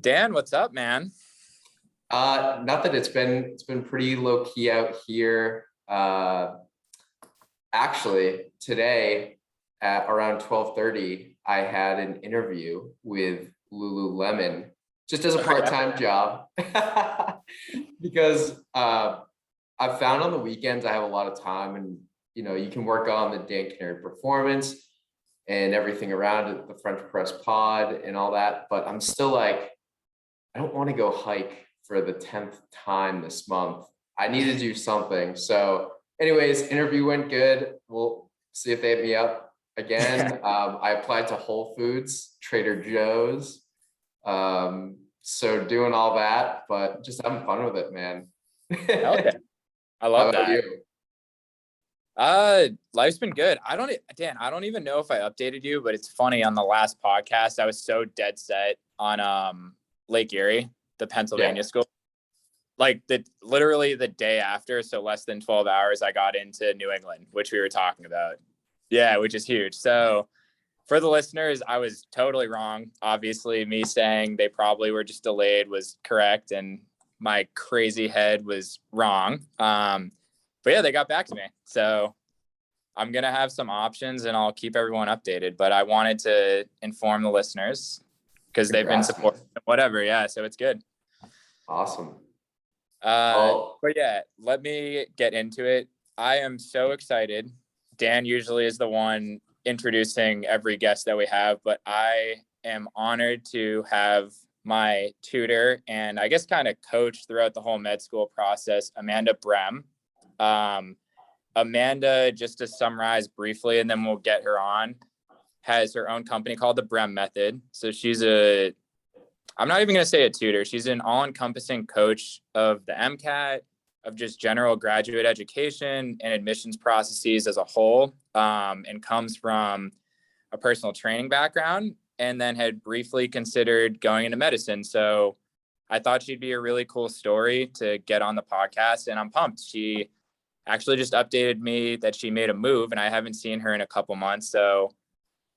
Dan, what's up, man? Nothing. It's been pretty low key out here. Actually, today at around 12:30, I had an interview with Lululemon just as a Oh, yeah. part-time job because I've found on the weekends I have a lot of time, and you can work on the Dan Canary performance and everything around it, the French press pod and all that, but I'm still like, I don't want to go hike for the 10th time this month. I need to do something. So anyways, interview went good. We'll see if they hit me up again. I applied to Whole Foods, Trader Joe's. So doing all that, but just having fun with it, man. Hell yeah. I How love about that. you? Life's been good. Dan, I don't even know if I updated you, but it's funny, on the last podcast, I was so dead set on Lake Erie, the Pennsylvania Yeah. school. Like literally the day after, so less than 12 hours, I got into New England, which we were talking about. Yeah, which is huge. So for the listeners, I was totally wrong. Obviously, me saying they probably were just delayed was correct, and my crazy head was wrong. But yeah, they got back to me. So I'm going to have some options and I'll keep everyone updated. But I wanted to inform the listeners because they've been Congrats, man. supporting whatever. Yeah, so it's good. Awesome. Well, But yeah, let me get into it. I am so excited. Dan usually is the one introducing every guest that we have, but I am honored to have my tutor and I guess kind of coach throughout the whole med school process, Amanda Brem. Amanda, just to summarize briefly, and then we'll get her on, has her own company called the Brem Method. So I'm not even going to say a tutor. She's an all-encompassing coach of the MCAT, of just general graduate education and admissions processes as a whole, and comes from a personal training background and then had briefly considered going into medicine. So I thought she'd be a really cool story to get on the podcast, and I'm pumped. She actually just updated me that she made a move, and I haven't seen her in a couple months. So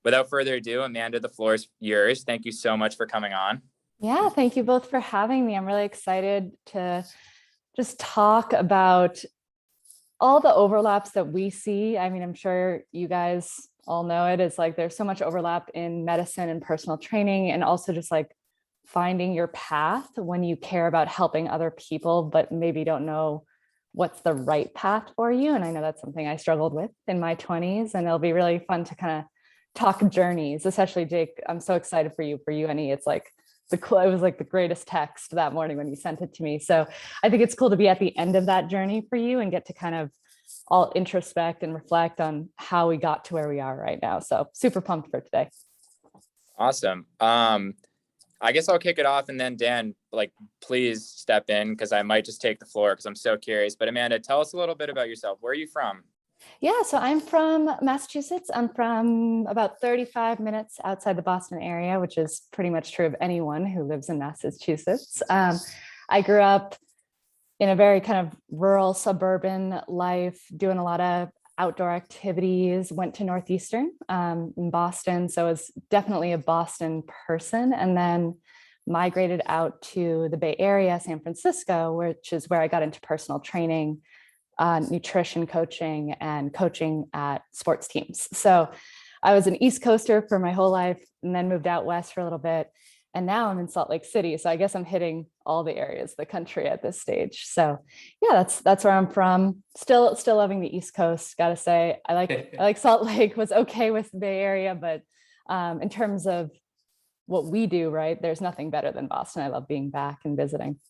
without further ado, Amanda, the floor is yours. Thank you so much for coming on. Yeah, thank you both for having me. I'm really excited to just talk about all the overlaps that we see. I mean, I'm sure you guys all know it. It's like there's so much overlap in medicine and personal training, and also just like finding your path when you care about helping other people, but maybe don't know what's the right path for you. And I know that's something I struggled with in my 20s, and it'll be really fun to kind of talk journeys, especially Jake. I'm so excited for you, Annie. It's like it was like the greatest text that morning when you sent it to me. So I think it's cool to be at the end of that journey for you and get to kind of all introspect and reflect on how we got to where we are right now. So super pumped for today. Awesome. I guess I'll kick it off, and then Dan, please step in because I might just take the floor because I'm so curious. But Amanda, tell us a little bit about yourself. Where are you from? Yeah, so I'm from Massachusetts. I'm from about 35 minutes outside the Boston area, which is pretty much true of anyone who lives in Massachusetts. I grew up in a very kind of rural suburban life, doing a lot of outdoor activities, went to Northeastern in Boston. So I was definitely a Boston person, and then migrated out to the Bay Area, San Francisco, which is where I got into personal training, nutrition coaching, and coaching at sports teams. So I was an East Coaster for my whole life, and then moved out west for a little bit. And now I'm in Salt Lake City. So I guess I'm hitting all the areas of the country at this stage. So yeah, that's where I'm from. Still loving the East Coast. Gotta say, I like Salt Lake. Was okay with the Bay Area, but in terms of what we do, right, there's nothing better than Boston. I love being back and visiting.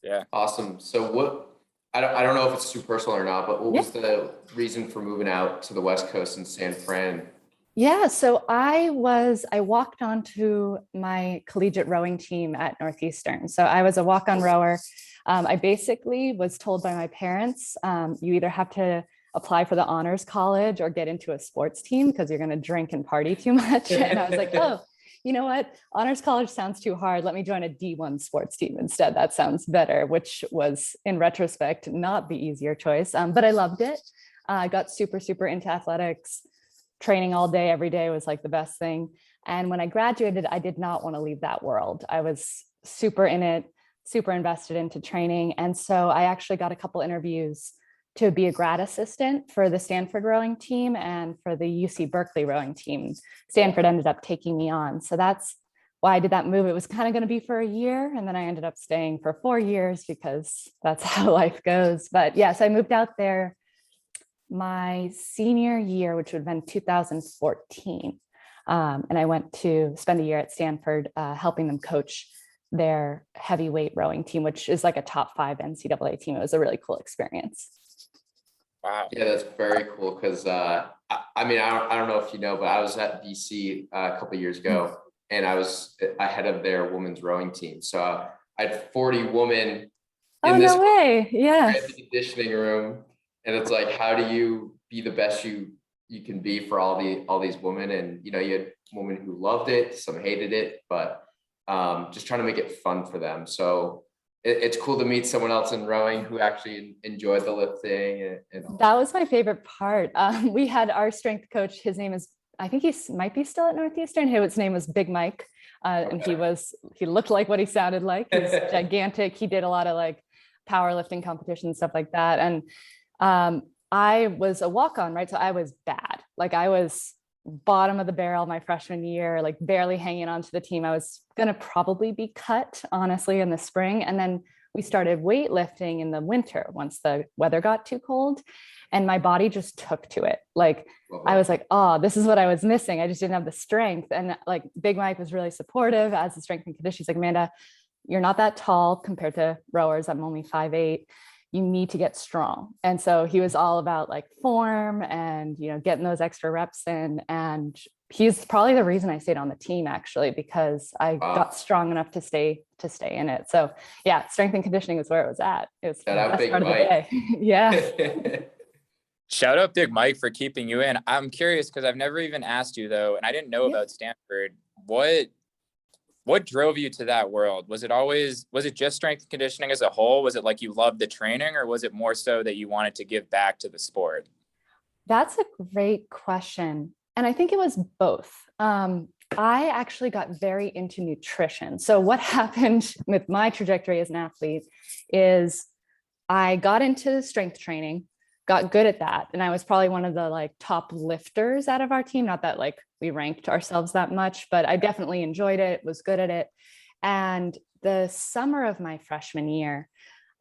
Yeah. awesome. So I don't know if it's too personal or not, but what was the reason for moving out to the West Coast in San Fran? Yeah, so I walked onto my collegiate rowing team at Northeastern. So I was a walk-on rower. I basically was told by my parents, you either have to apply for the honors college or get into a sports team because you're going to drink and party too much. And I was like, oh, you know what? Honors college sounds too hard. Let me join a D1 sports team instead. That sounds better, which was, in retrospect, not the easier choice. But I loved it. I got super into athletics. training all day, every day was like the best thing. And when I graduated, I did not want to leave that world. I was super in it, super invested into training. And so I actually got a couple interviews to be a grad assistant for the Stanford rowing team and for the UC Berkeley rowing team. Stanford ended up taking me on. So that's why I did that move. It was kind of going to be for a year, and then I ended up staying for 4 years because that's how life goes. But yes, I moved out there my senior year, which would have been 2014. And I went to spend a year at Stanford, helping them coach their heavyweight rowing team, which is like a top 5 NCAA team. It was a really cool experience. Wow. Yeah, that's very cool because I mean, I don't know if you know, but I was at BC a couple of years ago, and I was head of their women's rowing team. So I had 40 women in this no way. Yeah. conditioning room, and it's like, how do you be the best you can be for all these women? And you had women who loved it, some hated it, but just trying to make it fun for them. So it's cool to meet someone else in rowing who actually enjoyed the lifting and all. That was my favorite part. We had our strength coach. His name is, I think he might be still at Northeastern. His name was Big Mike. And he looked like what he sounded like. He's gigantic. He did a lot of like powerlifting competitions, stuff like that. And I was a walk-on, right? So I was bad. Like I was bottom of the barrel my freshman year, like barely hanging on to the team. I was going to probably be cut, honestly, in the spring. And then we started weightlifting in the winter once the weather got too cold, and my body just took to it. Like I was like, oh, this is what I was missing. I just didn't have the strength. And like Big Mike was really supportive as the strength and conditioning. He's like, Amanda, you're not that tall compared to rowers. I'm only 5'8". You need to get strong. And so he was all about like form and, getting those extra reps in. And he's probably the reason I stayed on the team, actually, because I got strong enough to stay in it. So yeah, strength and conditioning is where it was at. It was the best part of the day. Yeah. Shout out Big Mike for keeping you in. I'm curious because I've never even asked you though, and I didn't know about Stanford. What drove you to that world? Was it just strength and conditioning as a whole? Was it like you loved the training, or was it more so that you wanted to give back to the sport? That's a great question. And I think it was both. I actually got very into nutrition. So what happened with my trajectory as an athlete is I got into strength training, got good at that. And I was probably one of the like top lifters out of our team. Not that like we ranked ourselves that much, but I definitely enjoyed it, was good at it. And the summer of my freshman year,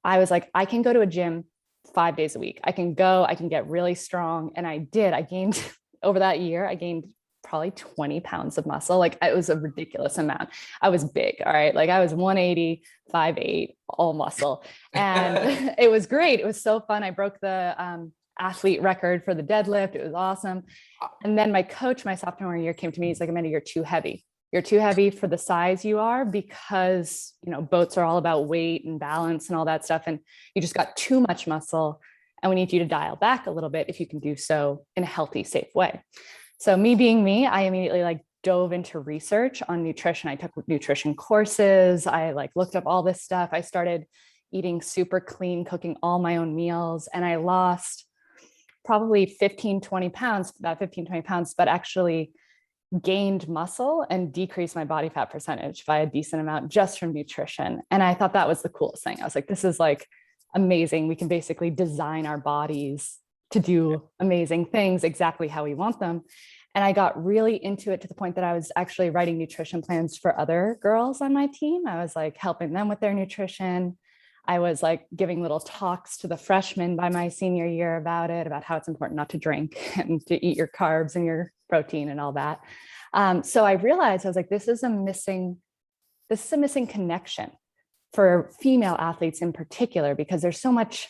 I was like, I can go to a gym 5 days a week. I can get really strong. And I did. I gained over that year, I gained probably 20 pounds of muscle. Like it was a ridiculous amount. I was big. All right. Like I was 180, 5'8", all muscle. And it was great. It was so fun. I broke the athlete record for the deadlift. It was awesome. And then my coach, my sophomore year, came to me. He's like, Amanda, you're too heavy. You're too heavy for the size you are, because, boats are all about weight and balance and all that stuff. And you just got too much muscle. And we need you to dial back a little bit if you can do so in a healthy, safe way. So me being me, I immediately dove into research on nutrition. I took nutrition courses. I looked up all this stuff. I started eating super clean, cooking all my own meals. And I lost probably 20 pounds, but actually gained muscle and decreased my body fat percentage by a decent amount just from nutrition. And I thought that was the coolest thing. I was like, this is amazing. We can basically design our bodies to do amazing things exactly how we want them. And I got really into it to the point that I was actually writing nutrition plans for other girls on my team. I was helping them with their nutrition. I was giving little talks to the freshmen by my senior year about how it's important not to drink and to eat your carbs and your protein and all that. So I realized I was this is a missing connection for female athletes in particular, because there's so much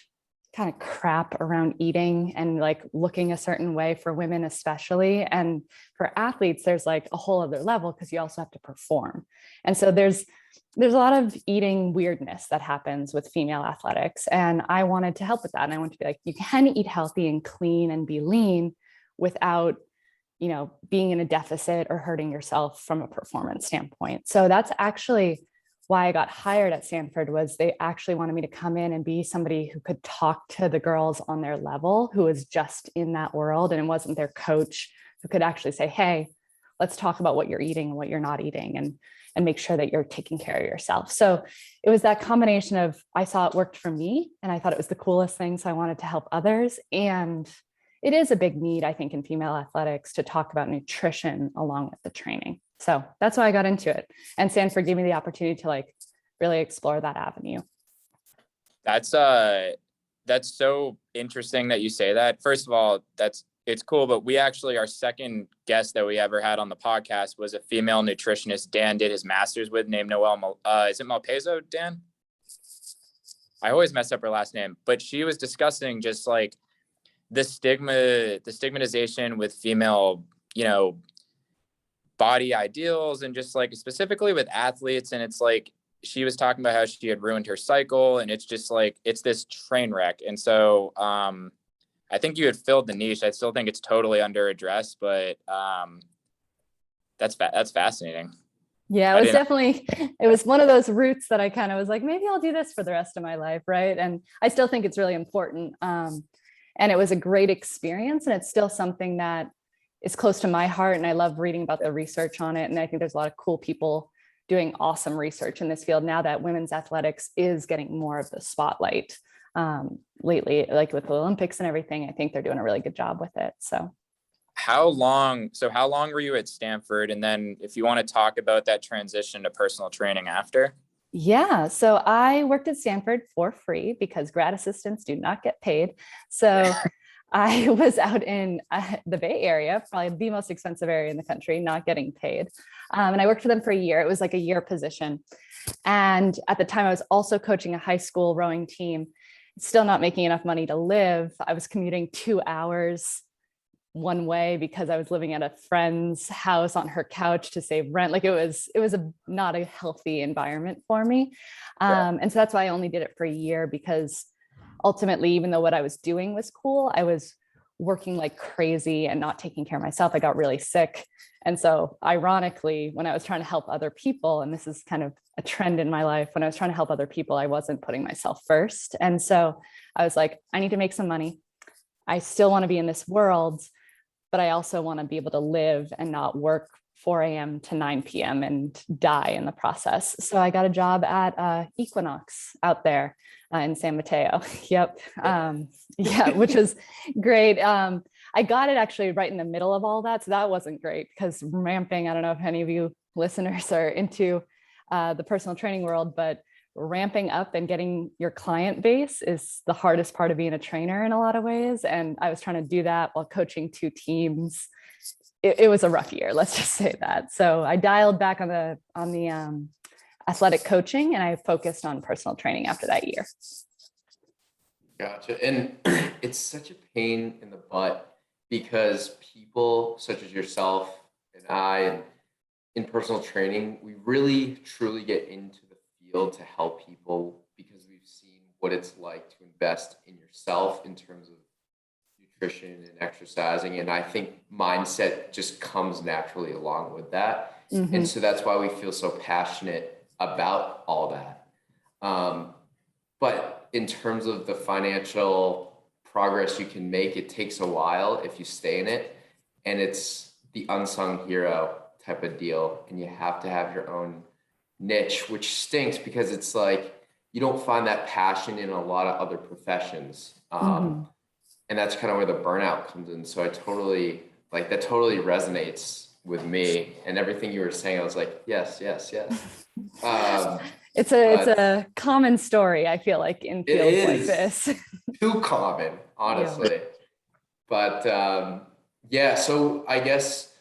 kind of crap around eating and looking a certain way for women, especially. And for athletes, there's a whole other level, because you also have to perform. And so there's a lot of eating weirdness that happens with female athletics. And I wanted to help with that. And I wanted to be you can eat healthy and clean and be lean without, being in a deficit or hurting yourself from a performance standpoint. So that's actually why I got hired at Stanford. Was they actually wanted me to come in and be somebody who could talk to the girls on their level, who was just in that world, and it wasn't their coach who could actually say, hey, let's talk about what you're eating and what you're not eating, and make sure that you're taking care of yourself. So it was that combination of, I saw it worked for me and I thought it was the coolest thing. So I wanted to help others. And it is a big need, I think, in female athletics to talk about nutrition along with the training. So that's why I got into it. And Sanford gave me the opportunity to like really explore that avenue. That's so interesting that you say that. First of all, it's cool, but we actually, our second guest that we ever had on the podcast was a female nutritionist Dan did his master's with, named Noelle. Is it Malpezo, Dan? I always mess up her last name, but she was discussing just like the stigmatization with female, body ideals, and just like specifically with athletes. And it's like, she was talking about how she had ruined her cycle, and it's just like, it's this train wreck. And so, I think you had filled the niche. I still think it's totally under addressed, but that's fascinating. Yeah, it was one of those routes that I kind of was like, maybe I'll do this for the rest of my life. Right. And I still think it's really important. And it was a great experience. And it's still something that is close to my heart. And I love reading about the research on it. And I think there's a lot of cool people doing awesome research in this field now that women's athletics is getting more of the spotlight. Lately, like with the Olympics and everything, I think they're doing a really good job with it. So how long were you at Stanford? And then if you want to talk about that transition to personal training after? Yeah. So I worked at Stanford for free because grad assistants do not get paid. So I was out in the Bay Area, probably the most expensive area in the country, not getting paid. And I worked for them for a year. It was like a year position. And at the time I was also coaching a high school rowing team, still not making enough money to live. I was commuting 2 hours one way because I was living at a friend's house on her couch to save rent. Like it was not a healthy environment for me. And so that's why I only did it for a year, because ultimately, even though what I was doing was cool, I was working like crazy and not taking care of myself. I got really sick. And so ironically, when I was trying to help other people, and this is kind of a trend in my life, when I was trying to help other people, I wasn't putting myself first. And so I was like, I need to make some money. I still want to be in this world, but I also want to be able to live and not work 4 a.m. to 9 p.m. and die in the process. So I got a job at Equinox out there in San Mateo. Yep. Yeah, which was great. I got it actually right in the middle of all that. So that wasn't great because ramping, I don't know if any of you listeners are into the personal training world, but ramping up and getting your client base is the hardest part of being a trainer in a lot of ways. And I was trying to do that while coaching 2 teams. It was a rough year, let's just say that. So I dialed back on the athletic coaching, and I focused on personal training after that year. Gotcha. And it's such a pain in the butt because people such as yourself and I, and in personal training, we really truly get into the field to help people because we've seen what it's like to invest in yourself in terms of nutrition and exercising. And I think mindset just comes naturally along with that. Mm-hmm. And so that's why we feel so passionate about all that. But in terms of the financial progress you can make, it takes a while if you stay in it. And it's the unsung hero type of deal. And you have to have your own niche, which stinks because it's like, you don't find that passion in a lot of other professions. And that's kind of where the burnout comes in. So that totally resonates with me, and everything you were saying, I was like, yes. It's a common story, I feel like, in fields like this. Too common, honestly. Yeah. But so I guess,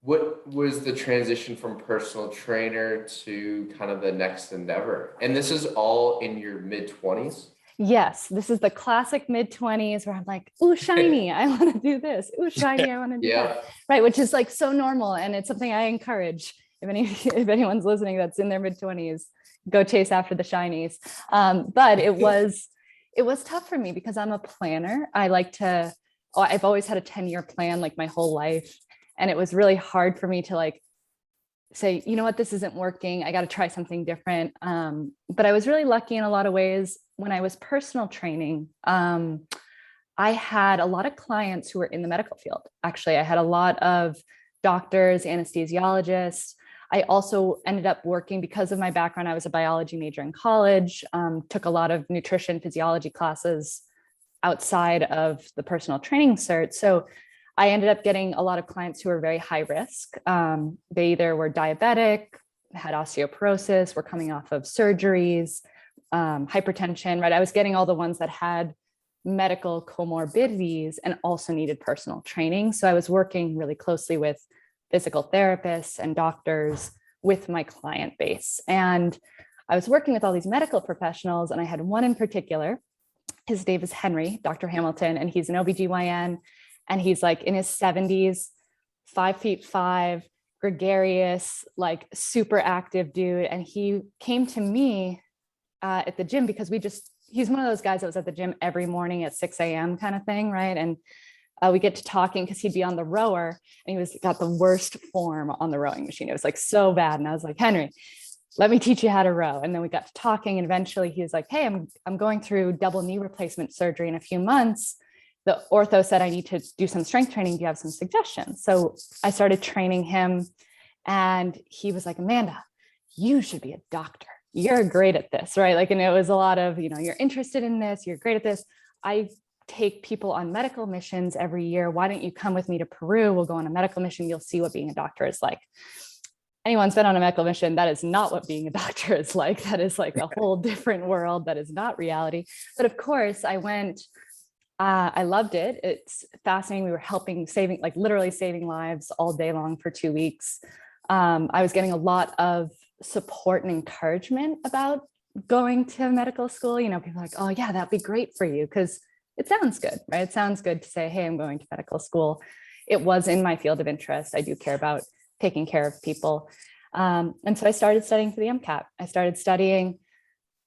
what was the transition from personal trainer to kind of the next endeavor? And this is all in your mid-20s? Yes, this is the classic mid-20s where I'm like, ooh, shiny, I want to do this. Ooh, shiny, I want to do that. Right, which is like so normal. And it's something I encourage. If anyone's listening that's in their mid-20s, go chase after the shinies. But it was tough for me because I'm a planner. I've always had a 10-year plan like my whole life. And it was really hard for me to like say, you know what, this isn't working. I got to try something different. But I was really lucky in a lot of ways. When I was personal training, I had a lot of clients who were in the medical field. Actually, I had a lot of doctors, anesthesiologists. I also ended up working, because of my background, I was a biology major in college, took a lot of nutrition physiology classes outside of the personal training cert. So I ended up getting a lot of clients who were very high risk. They either were diabetic, had osteoporosis, were coming off of surgeries, hypertension, right? I was getting all the ones that had medical comorbidities and also needed personal training. So I was working really closely with physical therapists and doctors with my client base. And I was working with all these medical professionals, and I had one in particular. His name is Henry, Dr. Hamilton, and he's an OBGYN, and he's like in his 70s, 5'5", gregarious, like super active dude. And he came to me at the gym because he's one of those guys that was at the gym every morning at 6 a.m. kind of thing, right? And we get to talking because he'd be on the rower, and he got the worst form on the rowing machine. It was like so bad. And I was like, Henry, let me teach you how to row. And then we got to talking, and eventually he was like, hey, I'm going through double knee replacement surgery in a few months. The ortho said I need to do some strength training. Do you have some suggestions? So I started training him, and he was like, Amanda, you should be a doctor. You're great at this, right? Like, and it was a lot of, you're interested in this, you're great at this. I take people on medical missions every year. Why don't you come with me to Peru? We'll go on a medical mission. You'll see what being a doctor is like. Anyone's been on a medical mission, that is not what being a doctor is like. That is like a whole different world. That is not reality. But of course I went, I loved it. It's fascinating. We were literally saving lives all day long for 2 weeks. I was getting a lot of support and encouragement about going to medical school. People are like, oh yeah, that'd be great for you. Because it sounds good, right? It sounds good to say, hey, I'm going to medical school. It was in my field of interest. I do care about taking care of people. And so I started studying for the MCAT. I started studying,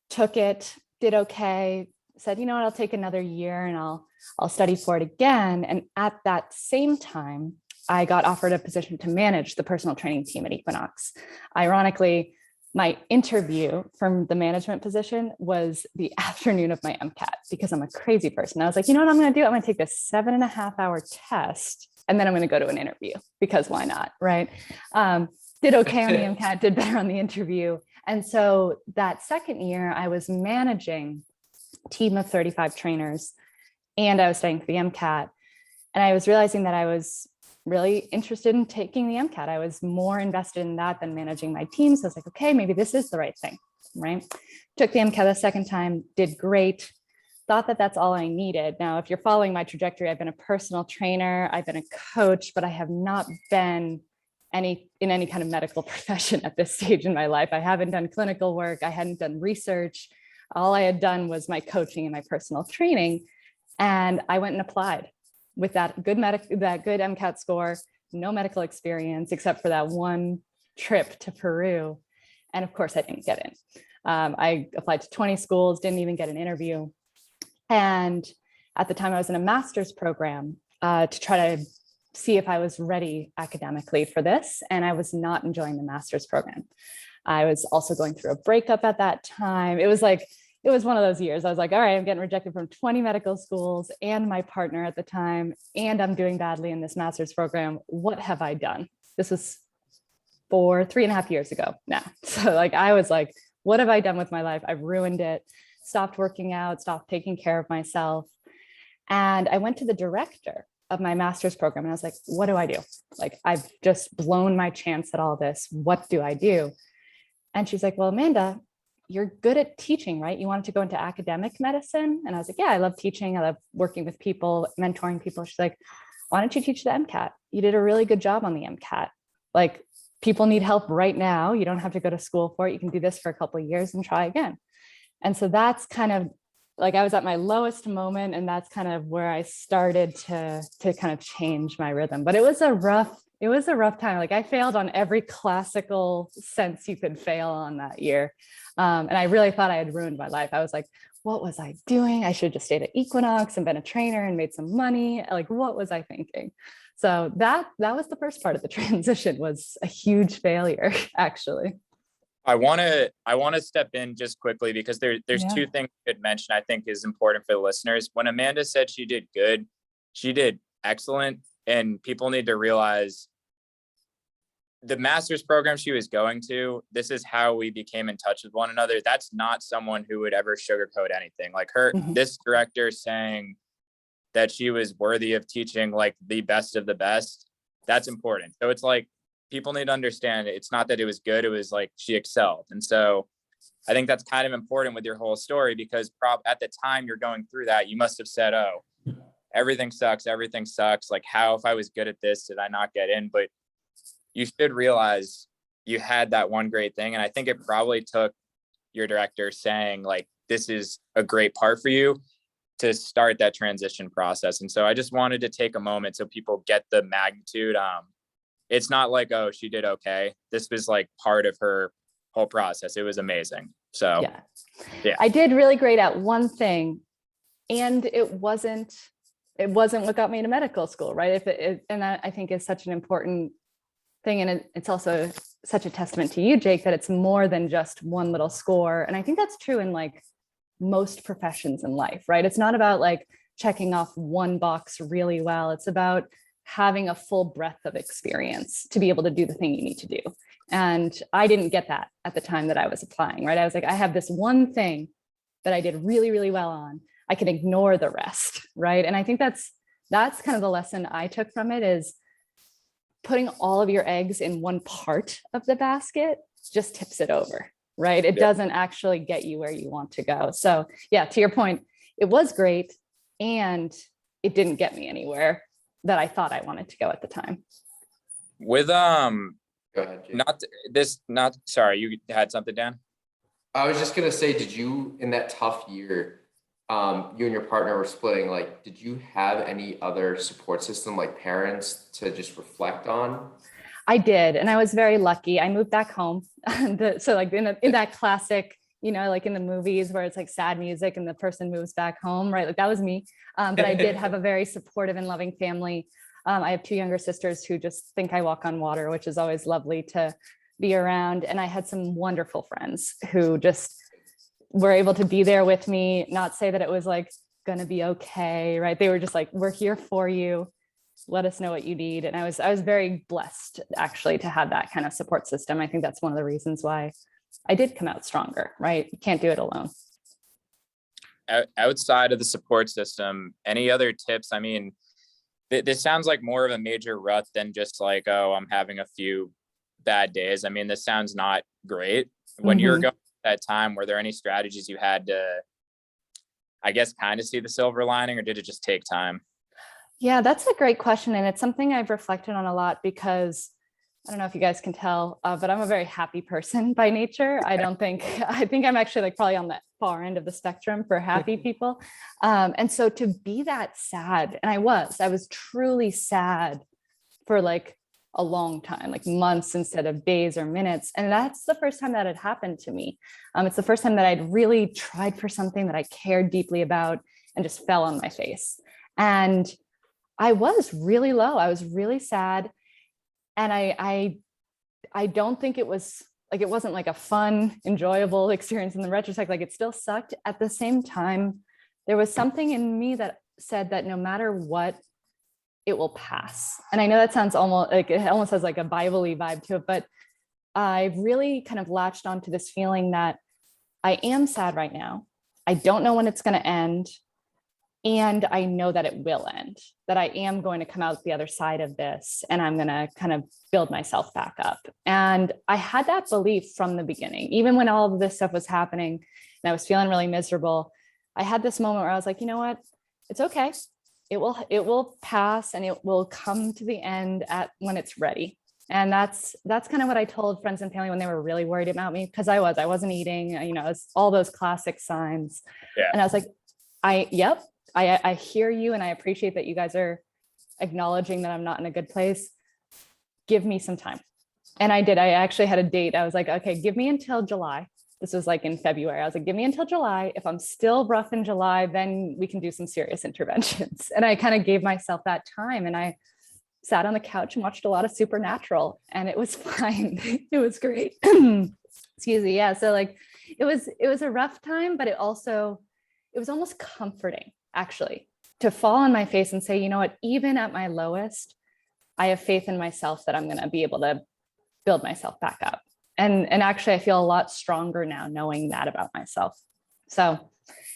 took it, did okay, said, I'll take another year and I'll study for it again. And at that same time, I got offered a position to manage the personal training team at Equinox. Ironically, my interview from the management position was the afternoon of my MCAT, because I'm a crazy person. I was like, you know what I'm going to do? I'm going to take this 7.5-hour test, and then I'm going to go to an interview, because why not, right? Did okay on the MCAT, did better on the interview. And so that second year, I was managing a team of 35 trainers, and I was studying for the MCAT. And I was realizing that I was really interested in taking the MCAT. I was more invested in that than managing my team. So I was like, okay, maybe this is the right thing, right? Took the MCAT the second time, did great. Thought that that's all I needed. Now, if you're following my trajectory, I've been a personal trainer, I've been a coach, but I have not been in any kind of medical profession at this stage in my life. I haven't done clinical work. I hadn't done research. All I had done was my coaching and my personal training. And I went and applied with that good MCAT score, no medical experience, except for that one trip to Peru. And of course I didn't get in. I applied to 20 schools, didn't even get an interview. And at the time I was in a master's program to try to see if I was ready academically for this. And I was not enjoying the master's program. I was also going through a breakup at that time. It was one of those years. I was like, all right, I'm getting rejected from 20 medical schools and my partner at the time, and I'm doing badly in this master's program. What have I done? This was 3.5 years ago now. So I was like, what have I done with my life? I've ruined it. Stopped working out, stopped taking care of myself. And I went to the director of my master's program and I was like, what do I do? I've just blown my chance at all this. What do I do? And she's like, well, Amanda, you're good at teaching, right? You wanted to go into academic medicine? And I was like, yeah, I love teaching. I love working with people, mentoring people. She's like, why don't you teach the MCAT? You did a really good job on the MCAT. People need help right now. You don't have to go to school for it. You can do this for a couple of years and try again. And so that's kind of I was at my lowest moment, and that's kind of where I started to kind of change my rhythm. But it was a rough time. I failed on every classical sense you could fail on that year. And I really thought I had ruined my life. I was like, what was I doing? I should have just stayed at Equinox and been a trainer and made some money. What was I thinking? So that was the first part of the transition, was a huge failure, actually. I want to step in just quickly because there's Yeah. two things I could mention I think is important for the listeners. When Amanda said she did good, she did excellent, and people need to realize the master's program she was going to, this is how we became in touch with one another. That's not someone who would ever sugarcoat anything. Like this director saying that she was worthy of teaching like the best of the best, that's important. So it's like, people need to understand it's not that it was good, it was like she excelled. And so I think that's kind of important with your whole story, because at the time you're going through that, you must have said, oh, everything sucks. Like, how, if I was good at this, did I not get in? But you should realize you had that one great thing. And I think it probably took your director saying like, this is a great part for you to start that transition process. And so I just wanted to take a moment so people get the magnitude. It's not like, oh, she did okay. This was like part of her whole process. It was amazing. So yeah. I did really great at one thing, and it wasn't what got me into medical school, right? And that I think is such an important thing. And it's also such a testament to you, Jake, that it's more than just one little score. And I think that's true in like most professions in life, right? It's not about like checking off one box really well. It's about having a full breadth of experience to be able to do the thing you need to do. And I didn't get that at the time that I was applying, right? I was like, I have this one thing that I did really, really well on. I can ignore the rest, right? And I think that's kind of the lesson I took from it, is putting all of your eggs in one part of the basket just tips it over, right? It doesn't actually get you where you want to go. So yeah, to your point, it was great, and it didn't get me anywhere that I thought I wanted to go at the time. With Go ahead, Jake. Sorry, you had something, Dan? I was just gonna say, did you, in that tough year, you and your partner were splitting, like, did you have any other support system, like parents, to just reflect on? I did, and I was very lucky. I moved back home. So like in that classic, like in the movies where it's like sad music and the person moves back home, right? Like that was me. But I did have a very supportive and loving family. I have two younger sisters who just think I walk on water, which is always lovely to be around. And I had some wonderful friends who just were able to be there with me, not say that it was like going to be okay, right? They were just like, we're here for you. Let us know what you need. And I was very blessed actually to have that kind of support system. I think that's one of the reasons why I did come out stronger, right? You can't do it alone. Outside of the support system, any other tips? I mean, this sounds like more of a major rut than just like, oh, I'm having a few bad days. I mean, this sounds not great. When you're going that time, were there any strategies you had to, I guess, kind of see the silver lining, or did it just take time? Yeah, that's a great question. And it's something I've reflected on a lot, because I don't know if you guys can tell, but I'm a very happy person by nature. I think I'm actually like probably on the far end of the spectrum for happy people. And so to be that sad, and I was truly sad for like a long time, like months instead of days or minutes. And that's the first time that had happened to me. It's the first time that I'd really tried for something that I cared deeply about and just fell on my face. And I was really low. I was really sad. And I don't think it wasn't like a fun, enjoyable experience in the retrospect. Like it still sucked. At the same time, there was something in me that said that no matter what, it will pass. And I know that sounds almost has like a Bible-y vibe to it, but I really kind of latched onto this feeling that I am sad right now. I don't know when it's going to end. And I know that it will end, that I am going to come out the other side of this, and I'm going to kind of build myself back up. And I had that belief from the beginning, even when all of this stuff was happening and I was feeling really miserable. I had this moment where I was like, you know what? It's okay. It will pass, and it will come to the end when it's ready. And that's kind of what I told friends and family when they were really worried about me, because I wasn't eating, it's all those classic signs. Yeah. And I was like, I hear you, and I appreciate that you guys are acknowledging that I'm not in a good place. Give me some time. And I did. I actually had a date. I was like, okay, give me until July. This was like in February. I was like, give me until July. If I'm still rough in July, then we can do some serious interventions. And I kind of gave myself that time, and I sat on the couch and watched a lot of Supernatural, and it was fine. It was great. Excuse me. Yeah. So like it was a rough time, but it was almost comforting actually to fall on my face and say, you know what, even at my lowest, I have faith in myself that I'm going to be able to build myself back up. And actually I feel a lot stronger now knowing that about myself. So,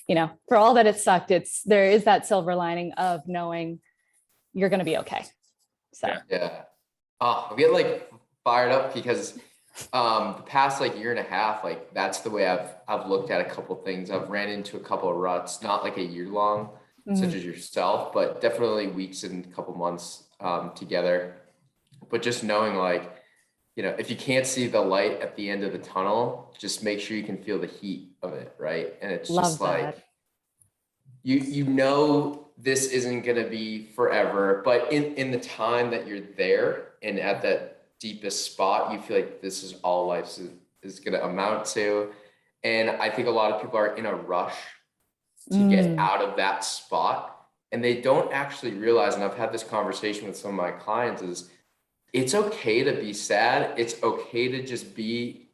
you know, for all that it sucked, there is that silver lining of knowing you're going to be okay. So yeah. Oh, I get like fired up because the past like year and a half, like that's the way I've looked at a couple things. I've ran into a couple of ruts, not like a year long, such as yourself, but definitely weeks and a couple months together. But just knowing like, you know, if you can't see the light at the end of the tunnel, just make sure you can feel the heat of it, right? And it's love just that. like you know this isn't going to be forever, but in the time that you're there and at that deepest spot, you feel like this is all life is going to amount to. And I think a lot of people are in a rush to get out of that spot, and they don't actually realize, and I've had this conversation with some of my clients, is it's okay to be sad. It's okay to just be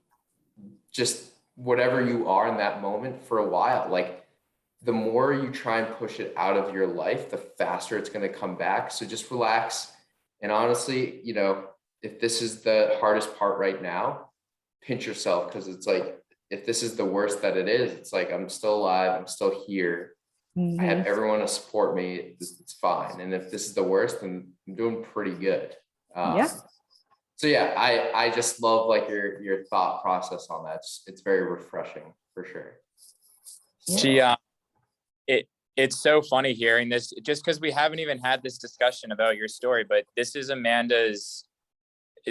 just whatever you are in that moment for a while. Like the more you try and push it out of your life, the faster it's going to come back. So just relax. And honestly, you know, if this is the hardest part right now, pinch yourself, because it's like, if this is the worst that it is, it's like, I'm still alive. I'm still here. I have everyone to support me. It's fine. And if this is the worst, then I'm doing pretty good. Yeah. So yeah, I just love like your thought process on that. It's very refreshing for sure. She it's so funny hearing this, just because we haven't even had this discussion about your story, but this is Amanda's,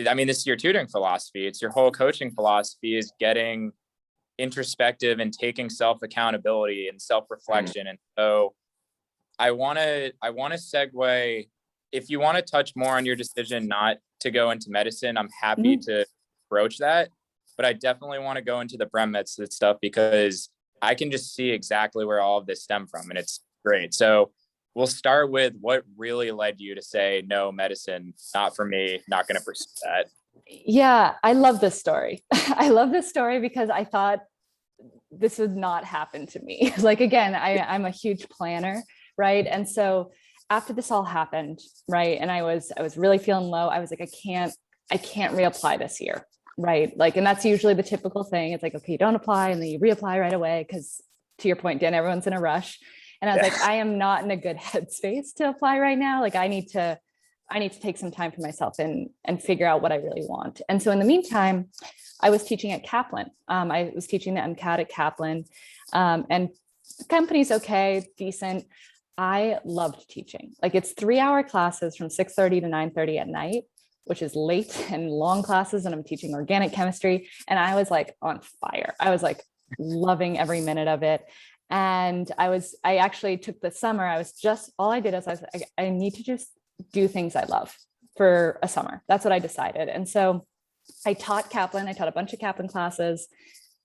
I mean, this is your tutoring philosophy. It's your whole coaching philosophy, is getting introspective and taking self-accountability and self-reflection. And so I want to segue, if you want to touch more on your decision not to go into medicine, I'm happy to broach that, but I definitely want to go into the Brem Method stuff, because I can just see exactly where all of this stemmed from, and it's great. So we'll start with what really led you to say, no, medicine, not for me, not going to pursue that. Yeah, I love this story. I love this story because I thought this would not happen to me. Like, again, I'm a huge planner, right? And so after this all happened, right, and I was really feeling low, I was like, I can't reapply this year, right? Like, and that's usually the typical thing. It's like, okay, you don't apply and then you reapply right away, because to your point, Dan, everyone's in a rush. And I was like, I am not in a good headspace to apply right now. Like, I need to take some time for myself and figure out what I really want. And so in the meantime, I was teaching at Kaplan. I was teaching the MCAT at Kaplan, and the company's okay, decent. I loved teaching. Like, it's 3-hour classes from 6:30 to 9:30 at night, which is late and long classes. And I'm teaching organic chemistry. And I was like on fire. I was like loving every minute of it. And I actually took the summer. All I did is I need to just do things I love for a summer. That's what I decided. And so I taught Kaplan. I taught a bunch of Kaplan classes,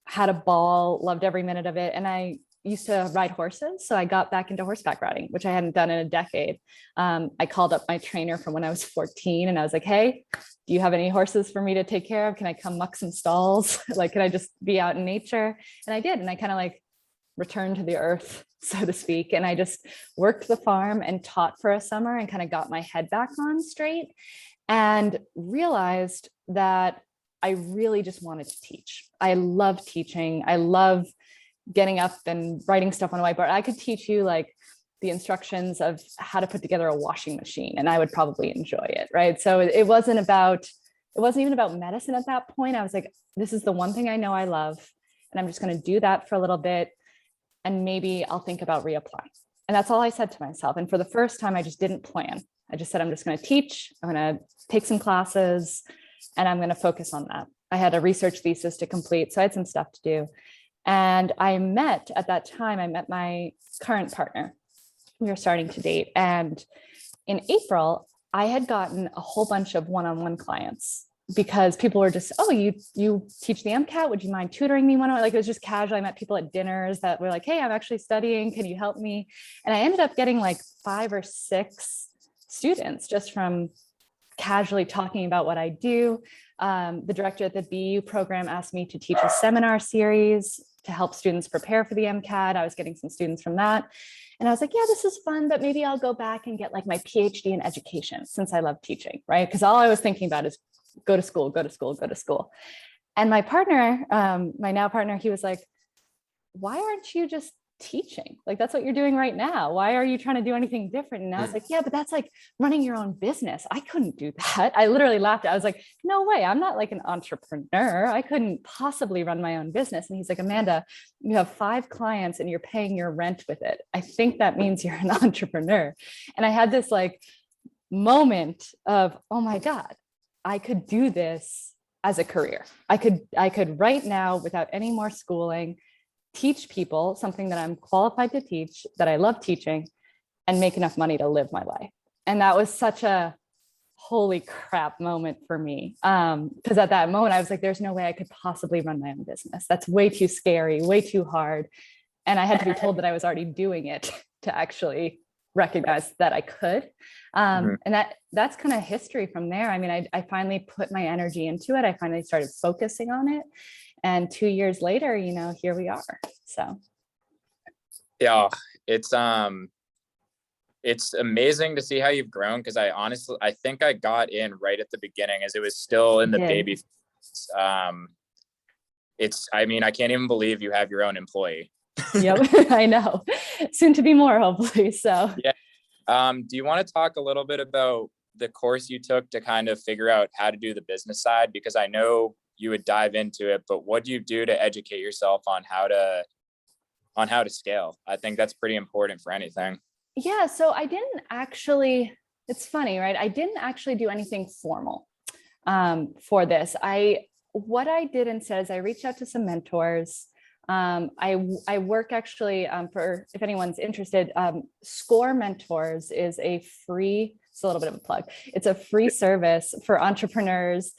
had a ball, loved every minute of it. And I used to ride horses. So I got back into horseback riding, which I hadn't done in a decade. I called up my trainer from when I was 14 and I was like, hey, do you have any horses for me to take care of? Can I come muck some stalls? Like, can I just be out in nature? And I did. And I kind of like returned to the earth, so to speak. And I just worked the farm and taught for a summer and kind of got my head back on straight and realized that I really just wanted to teach. I love teaching. I love getting up and writing stuff on a whiteboard. I could teach you like the instructions of how to put together a washing machine and I would probably enjoy it. Right. So it wasn't even about medicine at that point. I was like, this is the one thing I know I love, and I'm just going to do that for a little bit. And maybe I'll think about reapplying. And that's all I said to myself. And for the first time, I just didn't plan. I just said, I'm just going to teach. I'm going to take some classes and I'm going to focus on that. I had a research thesis to complete, so I had some stuff to do. And at that time, I met my current partner. We were starting to date. And in April, I had gotten a whole bunch of one-on-one clients because people were just, oh, you teach the MCAT? Would you mind tutoring me one-on-one? Like, it was just casual. I met people at dinners that were like, hey, I'm actually studying. Can you help me? And I ended up getting like 5 or 6 students just from casually talking about what I do. The director at the BU program asked me to teach a seminar series to help students prepare for the MCAT. I was getting some students from that. And I was like, yeah, this is fun, but maybe I'll go back and get like my PhD in education since I love teaching, right? Because all I was thinking about is go to school, go to school, go to school. And my partner, my now partner, he was like, why aren't you just teaching? Like, that's what you're doing right now. Why are you trying to do anything different? And I was like, yeah, but that's like running your own business. I couldn't do that. I literally laughed. I was like, no way. I'm not like an entrepreneur. I couldn't possibly run my own business. And he's like, Amanda, you have 5 clients and you're paying your rent with it. I think that means you're an entrepreneur. And I had this like moment of, oh my God, I could do this as a career. I could right now, without any more schooling, teach people something that I'm qualified to teach, that I love teaching, and make enough money to live my life. And that was such a holy crap moment for me. Because at that moment, I was like, there's no way I could possibly run my own business. That's way too scary, way too hard. And I had to be told that I was already doing it to actually recognize that I could. And that's kind of history from there. I mean, I finally put my energy into it. I finally started focusing on it. And 2 years later, you know, here we are. So. Yeah, it's amazing to see how you've grown. Cause I think I got in right at the beginning as it was still in the baby. I mean, I can't even believe you have your own employee. Yep, I know. Soon to be more, hopefully. So. Yeah. Do you want to talk a little bit about the course you took to kind of figure out how to do the business side? Because I know you would dive into it, but what do you do to educate yourself on how to scale? I think that's pretty important for anything. Yeah. So I didn't actually, it's funny, right? I didn't actually do anything formal for this. What I did instead is I reached out to some mentors. I work actually for, if anyone's interested, Score Mentors is a free, it's a little bit of a plug. It's a free service for entrepreneurs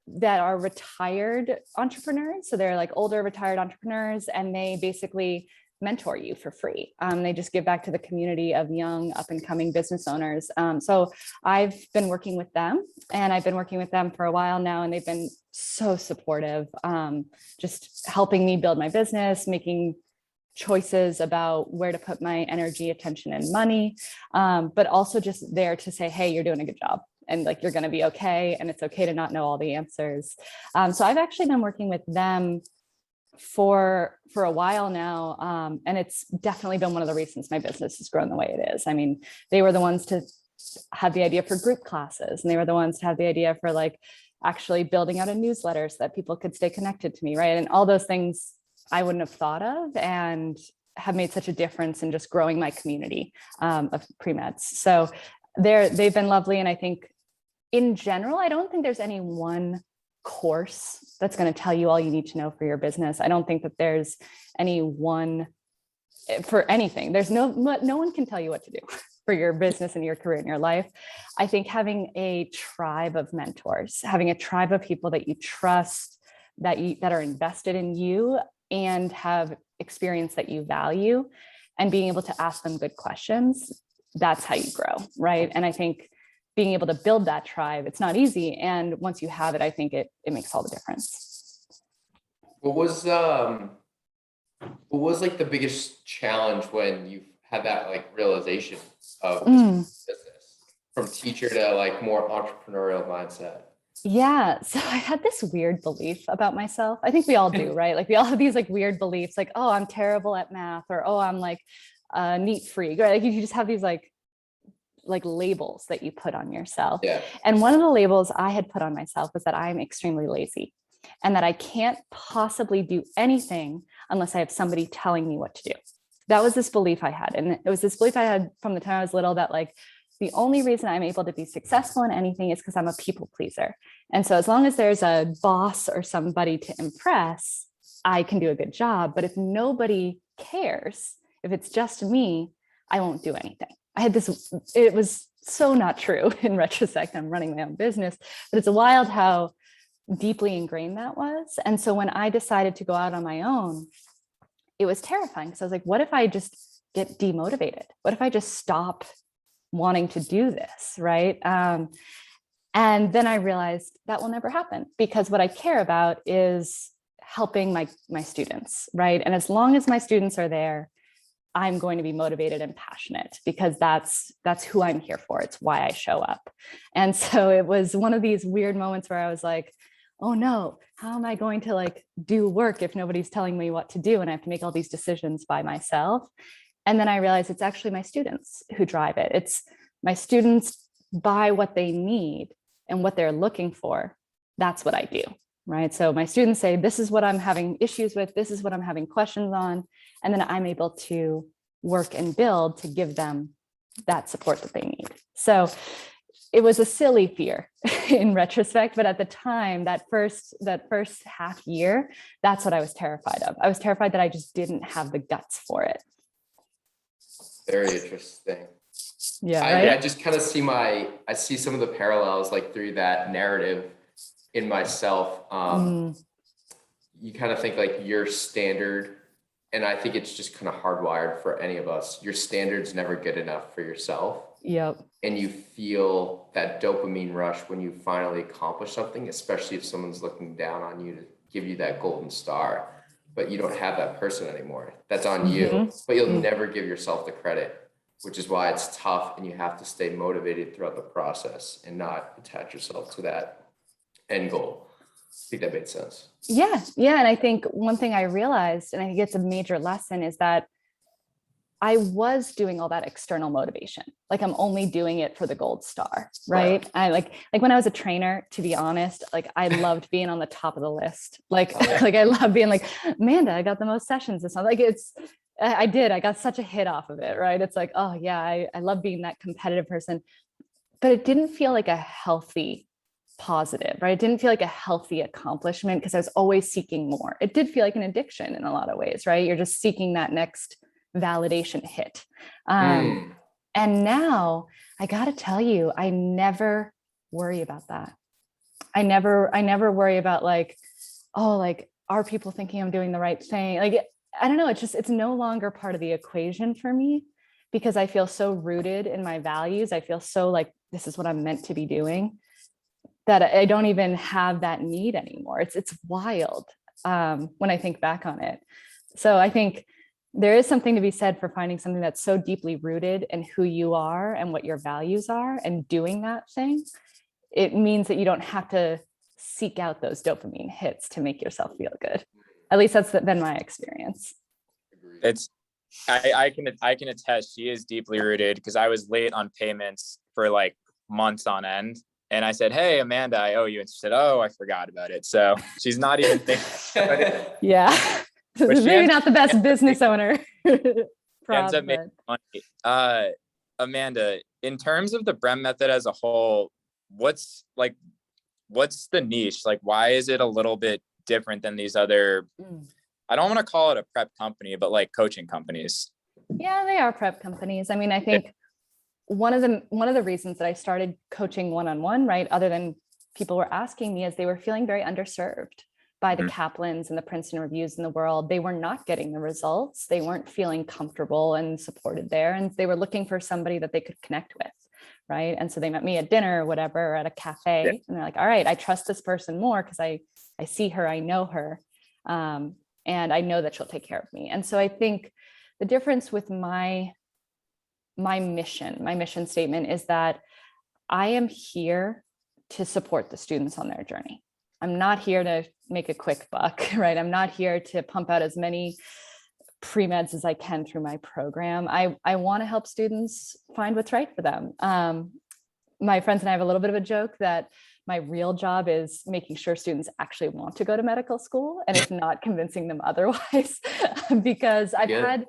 that are retired entrepreneurs. So they're like older retired entrepreneurs, and they basically mentor you for free. They just give back to the community of young up and coming business owners. So I've been working with them, and I've been working with them for a while now, and they've been so supportive, just helping me build my business, making choices about where to put my energy, attention, and money, but also just there to say, hey, you're doing a good job. And like, you're going to be okay. And it's okay to not know all the answers. So I've actually been working with them for a while now. And it's definitely been one of the reasons my business has grown the way it is. I mean, they were the ones to have the idea for group classes, and they were the ones to have the idea for like actually building out a newsletter so that people could stay connected to me. Right. And all those things I wouldn't have thought of, and have made such a difference in just growing my community of pre-meds. So they've been lovely. And I think in general, I don't think there's any one course that's going to tell you all you need to know for your business. I don't think that there's any one for anything. There's no one can tell you what to do for your business and your career and your life. I think having a tribe of mentors, having a tribe of people that you trust, that are invested in you and have experience that you value, and being able to ask them good questions, that's how you grow, right? And I think being able to build that tribe, it's not easy. And once you have it, I think it makes all the difference. What was like the biggest challenge when you had that like realization of business from teacher to like more entrepreneurial mindset? Yeah. So I had this weird belief about myself. I think we all do, right? Like we all have these like weird beliefs, like, oh, I'm terrible at math, or, oh, I'm like a neat freak, right? Like you just have these like labels that you put on yourself. Yeah. And one of the labels I had put on myself was that I'm extremely lazy, and that I can't possibly do anything unless I have somebody telling me what to do. That was this belief I had. And it was this belief I had from the time I was little, that like the only reason I'm able to be successful in anything is because I'm a people pleaser. And so as long as there's a boss or somebody to impress, I can do a good job. But if nobody cares, if it's just me, I won't do anything. I had this, it was so not true in retrospect. I'm running my own business, but it's wild how deeply ingrained that was. And so when I decided to go out on my own, it was terrifying, because I was like, what if I just get demotivated? What if I just stop wanting to do this? Right. And And then I realized that will never happen, because what I care about is helping my students, right? And as long as my students are there, I'm going to be motivated and passionate, because that's who I'm here for. It's why I show up. And so it was one of these weird moments where I was like, oh no, how am I going to like do work if nobody's telling me what to do? And I have to make all these decisions by myself. And then I realized it's actually my students who drive it. It's my students buy what they need and what they're looking for. That's what I do, right? So my students say, this is what I'm having issues with. This is what I'm having questions on. And then I'm able to work and build to give them that support that they need. So it was a silly fear in retrospect, but at the time, that first half year, that's what I was terrified of. I was terrified that I just didn't have the guts for it. Very interesting. Yeah, I right? just kind of see some of the parallels like through that narrative in myself. You kind of think like your standard, and I think it's just kind of hardwired for any of us. Your standard's never good enough for yourself. Yep. And you feel that dopamine rush when you finally accomplish something, especially if someone's looking down on you to give you that golden star, but you don't have that person anymore. That's on you, but you'll never give yourself the credit, which is why it's tough, and you have to stay motivated throughout the process and not attach yourself to that end goal. I think that made sense. Yeah. And I think one thing I realized, and I think it's a major lesson, is that I was doing all that external motivation. Like I'm only doing it for the gold star, right? I like when I was a trainer, to be honest, like I loved being on the top of the list. Like I love being like, Amanda, I got the most sessions this month. Like I got such a hit off of it, right? It's like, oh yeah, I love being that competitive person, but it didn't feel like a healthy positive, right? It didn't feel like a healthy accomplishment, because I was always seeking more. It did feel like an addiction in a lot of ways, right? You're just seeking that next validation hit. And now I got to tell you, I never worry about that. I never worry about like, oh, like, are people thinking I'm doing the right thing? Like, I don't know. It's no longer part of the equation for me, because I feel so rooted in my values. I feel so like this is what I'm meant to be doing, that I don't even have that need anymore. It's wild when I think back on it. So I think there is something to be said for finding something that's so deeply rooted in who you are and what your values are, and doing that thing. It means that you don't have to seek out those dopamine hits to make yourself feel good. At least that's been my experience. I can attest, she is deeply rooted, because I was late on payments for like months on end. And I said, hey, Amanda, I owe you. And she said, oh, I forgot about it. So she's not even thinking about it. Yeah. Maybe not the best business owner. Ends up making money. Amanda, in terms of the Brem method as a whole, what's the niche? Like, why is it a little bit different than these other, I don't want to call it a prep company, but like coaching companies? Yeah, they are prep companies. I mean, I think one of the reasons that I started coaching one-on-one, right, other than people were asking me, is they were feeling very underserved by the Kaplans and the Princeton Reviews in the world. They were not getting the results. They weren't feeling comfortable and supported there. And they were looking for somebody that they could connect with, right? And so they met me at dinner or whatever, or at a cafe, and they're like, all right, I trust this person more because I see her, I know her, and I know that she'll take care of me. And so I think the difference with my mission statement is that I am here to support the students on their journey. I'm not here to make a quick buck, right? I'm not here to pump out as many pre-meds as I can through my program. I want to help students find what's right for them. My friends and I have a little bit of a joke that my real job is making sure students actually want to go to medical school, and it's not convincing them otherwise, because I've had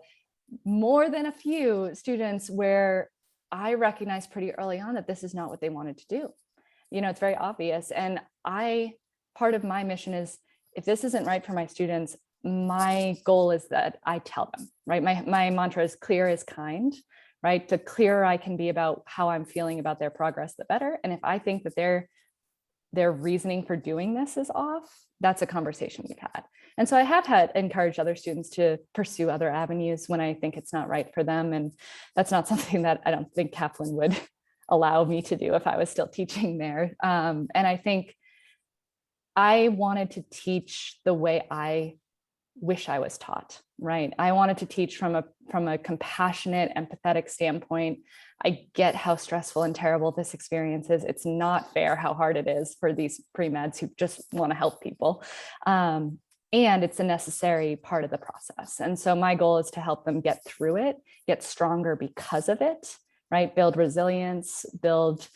more than a few students where I recognized pretty early on that this is not what they wanted to do. You know, it's very obvious. And part of my mission is, if this isn't right for my students, my goal is that I tell them, right? My mantra is clear is kind, right? The clearer I can be about how I'm feeling about their progress, the better. And if I think that their reasoning for doing this is off, that's a conversation we've had. And so I have encouraged other students to pursue other avenues when I think it's not right for them. And that's not something that I don't think Kaplan would allow me to do if I was still teaching there. And I think I wanted to teach the way I wish I was taught, right? I wanted to teach from a compassionate, empathetic standpoint. I get how stressful and terrible this experience is. It's not fair how hard it is for these pre-meds who just want to help people. And it's a necessary part of the process. And so my goal is to help them get through it, get stronger because of it, right? Build resilience, build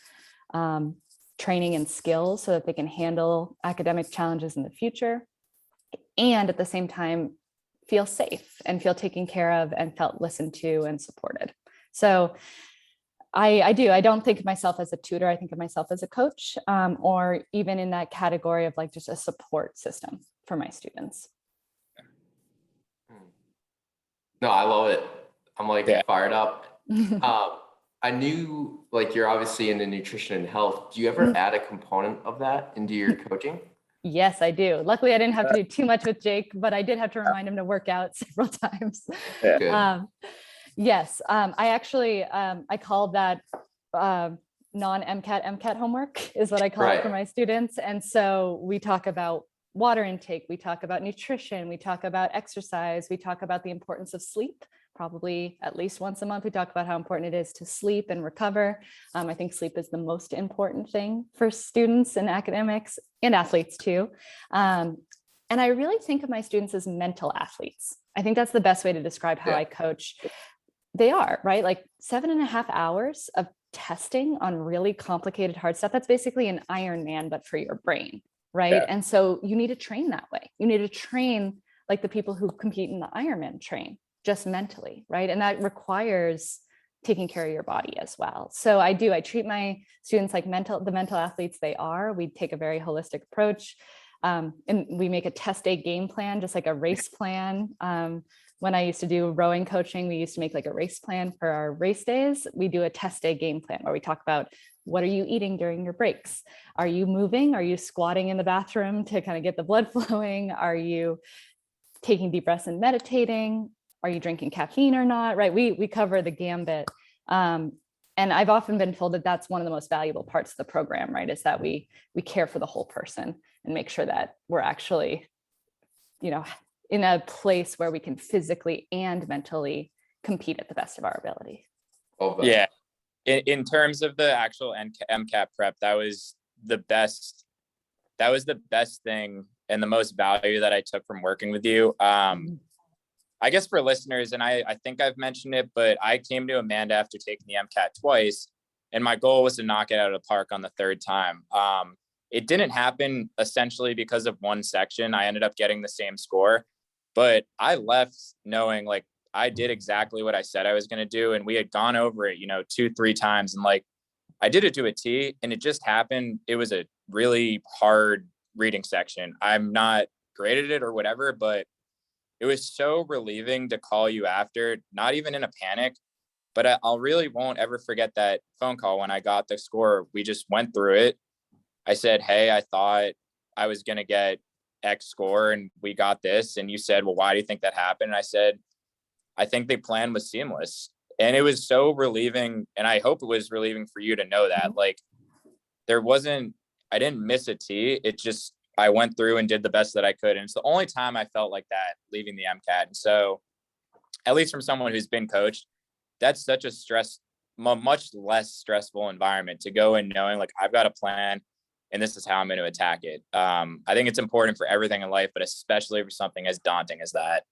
training and skills so that they can handle academic challenges in the future. And at the same time, feel safe and feel taken care of and felt listened to and supported. So I don't think of myself as a tutor. I think of myself as a coach, or even in that category of like just a support system for my students. No, I love it. I'm like fired up. Yeah. I knew like you're obviously into nutrition and health. Do you ever add a component of that into your coaching? Yes, I do. Luckily, I didn't have to do too much with Jake, but I did have to remind him to work out several times. Good. Yes, I actually, I called that non-MCAT homework is what I call it for my students. And so we talk about water intake, we talk about nutrition, we talk about exercise, we talk about the importance of sleep. Probably at least once a month, we talk about how important it is to sleep and recover. I think sleep is the most important thing for students and academics and athletes too. And I really think of my students as mental athletes. I think that's the best way to describe how I coach. They are, right? Like 7.5 hours of testing on really complicated hard stuff. That's basically an Ironman, but for your brain, right? Yeah. And so you need to train that way. You need to train like the people who compete in the Ironman train, just mentally, right? And that requires taking care of your body as well. So I treat my students like the mental athletes they are. We take a very holistic approach. And we make a test day game plan, just like a race plan. When I used to do rowing coaching, we used to make like a race plan for our race days. We do a test day game plan where we talk about what are you eating during your breaks? Are you moving? Are you squatting in the bathroom to kind of get the blood flowing? Are you taking deep breaths and meditating? Are you drinking caffeine or not? Right? We cover the gambit. And I've often been told that that's one of the most valuable parts of the program, right? Is that we care for the whole person and make sure that we're actually, in a place where we can physically and mentally compete at the best of our ability. Yeah. In terms of the actual MCAT prep, that was the best thing and the most value that I took from working with you. I guess for listeners, and I think I've mentioned it, but I came to Amanda after taking the MCAT twice, and my goal was to knock it out of the park on the third time. It didn't happen essentially because of one section. I ended up getting the same score, but I left knowing like I did exactly what I said I was going to do. And we had gone over it, 2-3 times. And like, I did it to a T, and it just happened. It was a really hard reading section. I'm not great at it or whatever, but it was so relieving to call you after, not even in a panic, but I really won't ever forget that phone call when I got the score. We just went through it. I said, hey, I thought I was going to get X score and we got this. And you said, well, why do you think that happened? And I said, I think the plan was seamless. And it was so relieving. And I hope it was relieving for you to know that, like, I didn't miss a T. It just, I went through and did the best that I could. And it's the only time I felt like that leaving the MCAT. And so at least from someone who's been coached, that's such a much less stressful environment to go in knowing like I've got a plan and this is how I'm going to attack it. I think it's important for everything in life, but especially for something as daunting as that.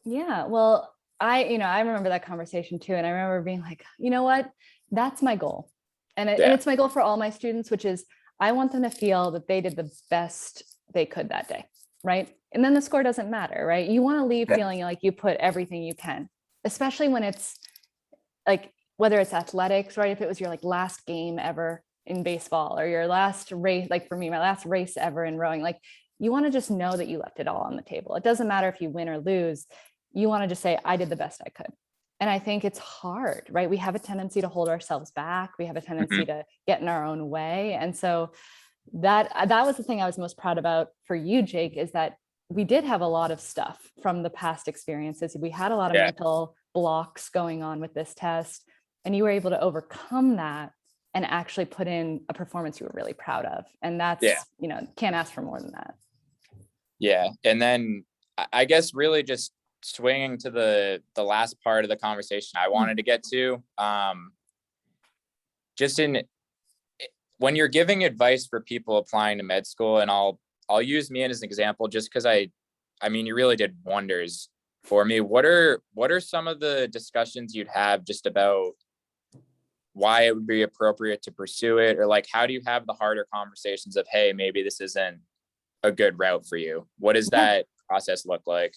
Yeah. Well, I remember that conversation too. And I remember being like, you know what, that's my goal. And it's my goal for all my students, which is I want them to feel that they did the best they could that day. Right. And then the score doesn't matter, right? You want to leave feeling like you put everything you can, especially when it's like, whether it's athletics, right? If it was your like last game ever in baseball or your last race, like for me, my last race ever in rowing, like you want to just know that you left it all on the table. It doesn't matter if you win or lose. You want to just say, I did the best I could. And I think it's hard, right? We have a tendency to hold ourselves back. We have a tendency to get in our own way. And so that was the thing I was most proud about for you, Jake, is that we did have a lot of stuff from the past experiences. We had a lot of mental blocks going on with this test, and you were able to overcome that and actually put in a performance you were really proud of. And that's, Yeah. you know, can't ask for more than that. Yeah. And then I guess really just swinging to the last part of the conversation I wanted to get to, just when you're giving advice for people applying to med school, and I'll use me as an example, just because I mean, you really did wonders for me. What are some of the discussions you'd have just about why it would be appropriate to pursue it? Or like, how do you have the harder conversations of, hey, maybe this isn't a good route for you? What does that process look like?